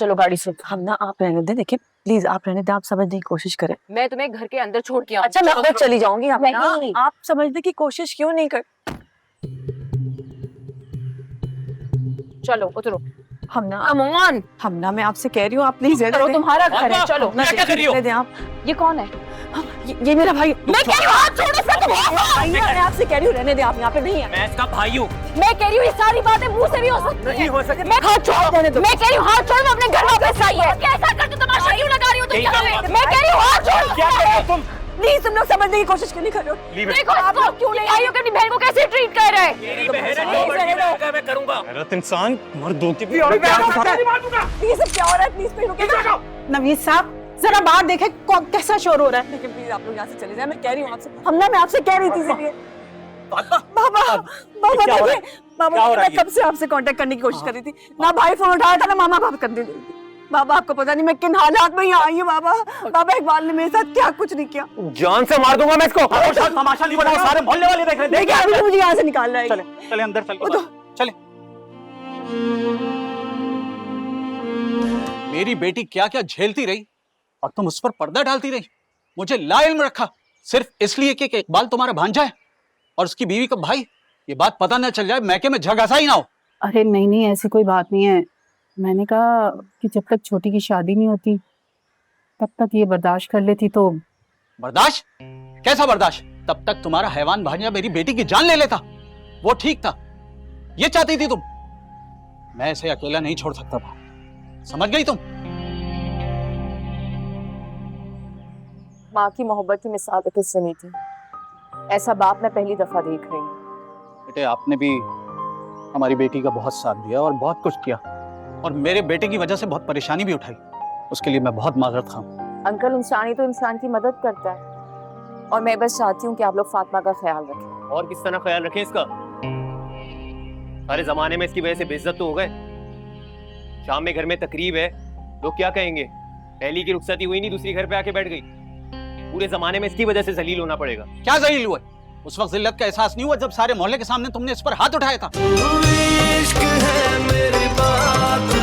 चलो गाड़ी से। हम ना आप रहने दें, देखिए प्लीज आप रहने दें, आप समझने की कोशिश करें। मैं तुम्हें घर के अंदर छोड़ के आऊँ। अच्छा मैं अंदर चली जाऊंगी, आप नहीं। आप समझने की कोशिश क्यों नहीं कर। चलो उतरो। हम ना कम ऑन। हम ना मैं आपसे कह रही हूँ, आप प्लीज रहने करो, दें। तुम्हारा घर है, चलो। ना क्या कर रही हो? रहने दें आप। ये कौन है? ये मेरा भाई। मैं कह रही हूँ हाथ छोड़ो इसका, तुम मैं आपसे कह रही हूँ रहने दें, आप यहाँ पे नहीं है। मैं इसका भाई हूँ। मैं कह रही हूँ ये सारी बातें मुंह से भी हो सकती नहीं हो सकती। मैं हाथ छोड़ो देने दो। मैं कह रही हूँ हाथ छोड़ो, अपने घर वापस आइए। कैसा करके तमाशा क्यों लगा रही हो तुम यही यहाँ करो पे? आप। मैं कह रही हूँ हाथ छोड़ो। क्या कर रहे हो तुम? प्लीज तुम लोग समझने की कोशिश क्यों नहीं कर रहे हो? Leave it. देखो आप लोग क्यों ले आई हो कि अपनी बहन को कैसे ट्रीट कर रहे हैं? मेरी बहन है, जो मर्जी मैं होगा मैं करूंगा। गलत इंसान मर्दों की भी औरत प्लीज सब क्या हो रहा है, प्लीज पे रुकिए। नवीद साहब जरा बाहर देखें कैसा शोर हो रहा है। लेकिन प्लीज आप लोग यहाँ से चले जाए, मैं कह रही हूँ आपसे। हम ना मैं आपसे कह रही थी इसीलिए। बाबा बाबा क्या हो रहा है? देखिए, बाबा क्या हो रहा है मैं कब से आपसे कांटेक्ट करने की कोशिश कर रही थी, ना भाई फोन उठाया था ना मामा बात करने दी थी। बाबा आपको पता नहीं मैं किन हालात में यहाँ आई हूँ। बाबा इकबाल ने मेरे साथ क्या कुछ नहीं किया। जान से मार दूंगा मैं इसको। तमाशा नहीं बनाओ, सारे मोहल्ले वाले देख रहे हैं। देखिए अभी मुझे यहाँ से निकाल रहा है। चले चले अंदर चले चले। मेरी बेटी क्या क्या झेलती रही और तुम उस पर पर्दा डालती रही। मुझे लाइल्म रखा सिर्फ इसलिए कि इकबाल तुम्हारा भांजा है और उसकी बीवी का भाई। ये बात पता न चल जाए मैके में झगड़ा ही ना हो। अरे नहीं नहीं ऐसी कोई बात नहीं है। मैंने कहा कि जब तक छोटी की शादी नहीं होती तब तक ये बर्दाश्त कर लेती तो। बर्दाश्त? कैसा बर्दाश्त? तब तक तुम्हारा हैवान भांजा मेरी बेटी की जान ले लेता, वो ठीक था। ये चाहती थी तुम। मैं इसे अकेला नहीं छोड़ सकता था, समझ गई तुम? माँ की मोहब्बत की मिसाल किससे नहीं थी। ऐसा बाप मैं पहली दफा देख रही हूँ। बेटे आपने भी हमारी बेटी का बहुत साथ दिया और बहुत कुछ किया और मेरे बेटे की वजह से बहुत परेशानी भी उठाई। उसके लिए मैं बहुत माजरत खां। अंकल इंसान ही तो इंसान की मदद करता है और मैं बस चाहती हूँ कि आप लोग फातिमा का ख्याल रखें। और किस तरह ख्याल रखें इसका? सारे जमाने में इसकी वजह से बेइज्जत तो हो गए। शाम में घर में तकरीब है, लोग क्या कहेंगे? पहली की रुखसती हुई नहीं, दूसरी घर पे आके बैठ गई। पूरे जमाने में इसकी वजह से जलील होना पड़ेगा। क्या जलील हुआ? उस वक्त जिल्लत का एहसास नहीं हुआ जब सारे मोहल्ले के सामने तुमने इस पर हाथ उठाया था। इश्क है मेरी बात